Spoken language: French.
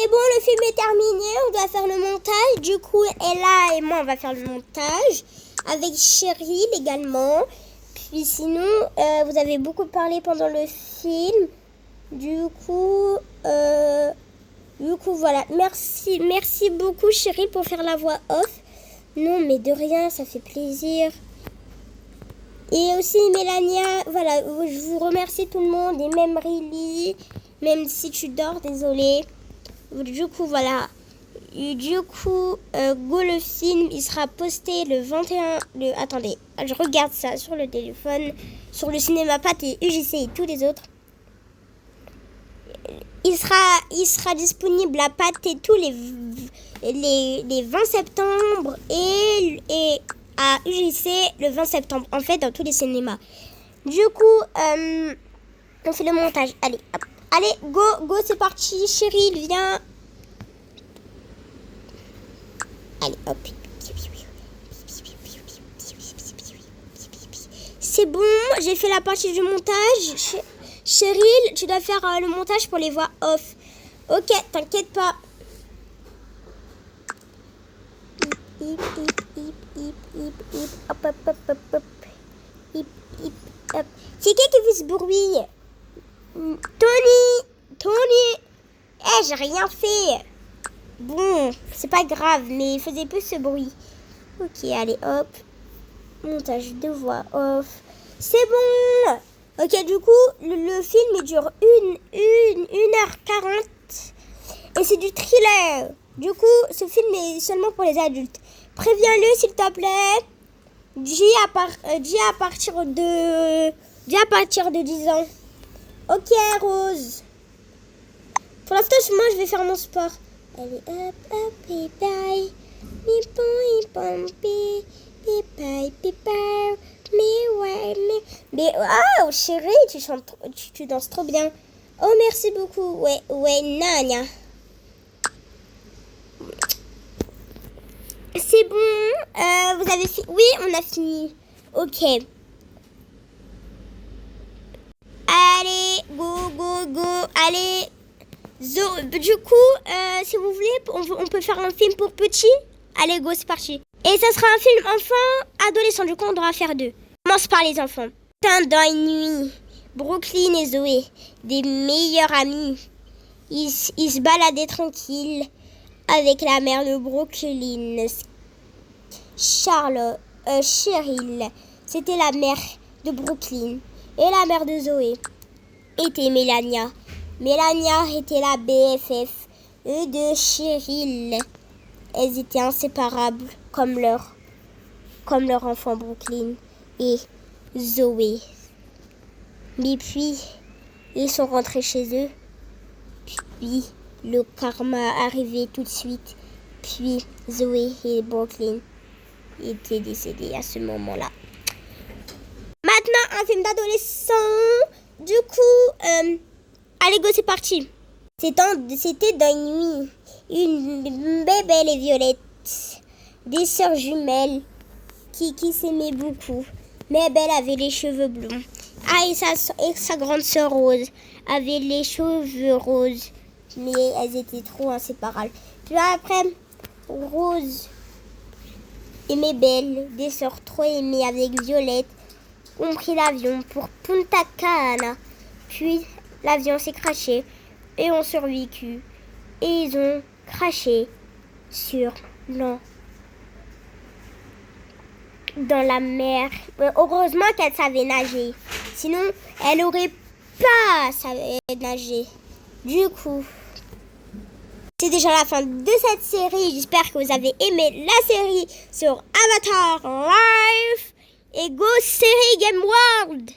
Et bon, le film est terminé, on doit faire le montage. Du coup, Ella et moi, on va faire le montage. Avec Cheryl également. Puis sinon, vous avez beaucoup parlé pendant le film. Du coup, voilà. Merci beaucoup, Cheryl, pour faire la voix off. Non, mais de rien, ça fait plaisir. Et aussi, Mélania, voilà, je vous remercie tout le monde. Et même Riley, même si tu dors, désolé. Du coup, voilà. Du coup, Go le film, il sera posté le 21... Attendez, je regarde ça sur le téléphone, sur le Cinéma Pat et UGC et tous les autres. Il sera disponible à Pat et tous les 20 septembre et à UGC le 20 septembre. En fait, dans tous les cinémas. Du coup, on fait le montage. Allez, hop. Allez, go, c'est parti. Cheryl, viens. Allez, hop. C'est bon, j'ai fait la partie du montage. Cheryl, tu dois faire le montage pour les voix off. Ok, t'inquiète pas. C'est qui fait ce bruit? Tony. J'ai rien fait. Bon, c'est pas grave, mais il faisait plus ce bruit. Ok, allez, hop. Montage de voix off. C'est bon. Ok, du coup, le film, il dure 1h40. Et c'est du thriller. Du coup, ce film est seulement pour les adultes. Préviens-le, s'il te plaît. Dis à partir de 10 ans. Ok, Rose. Pour l'instant, moi, je vais faire mon sport. Allez, hop, et bye. Mais oh, chérie, tu danses trop bien. Oh, merci beaucoup. Ouais, Nania. C'est bon. Vous avez fini? Oui, on a fini. Ok. Allez, go. Allez. Du coup, si vous voulez, on peut faire un film pour petits. Allez, go, c'est parti. Et ça sera un film enfant, adolescent. Du coup, on devra faire 2. On commence par les enfants. Dans une nuit, Brooklyn et Zoé, des meilleurs amis, ils se baladaient tranquilles avec la mère de Brooklyn, Cheryl. C'était la mère de Brooklyn. Et la mère de Zoé était Mélania. Mélania était la BFF de Cheryl. Elles étaient inséparables comme leur enfant Brooklyn et Zoé. Mais puis, ils sont rentrés chez eux. Puis, le karma arrivait tout de suite. Puis, Zoé et Brooklyn étaient décédés à ce moment-là. Maintenant, un film d'adolescent. Du coup, allez, go, c'est parti. C'était dans une nuit. Une Bébelle et Violette, des sœurs jumelles qui s'aimaient beaucoup. Bébelle avait les cheveux blonds. Et sa grande sœur Rose avait les cheveux roses. Mais elles étaient trop inséparables. Puis après, Rose et Bébelle, des sœurs trop aimées avec Violette, ont pris l'avion pour Punta Cana. Puis l'avion s'est crashé et ont survécu. Et ils ont craché dans la mer. Heureusement qu'elle savait nager. Sinon, elle n'aurait pas savait nager. Du coup, c'est déjà la fin de cette série. J'espère que vous avez aimé la série sur Avatar Life et Go Série Game World.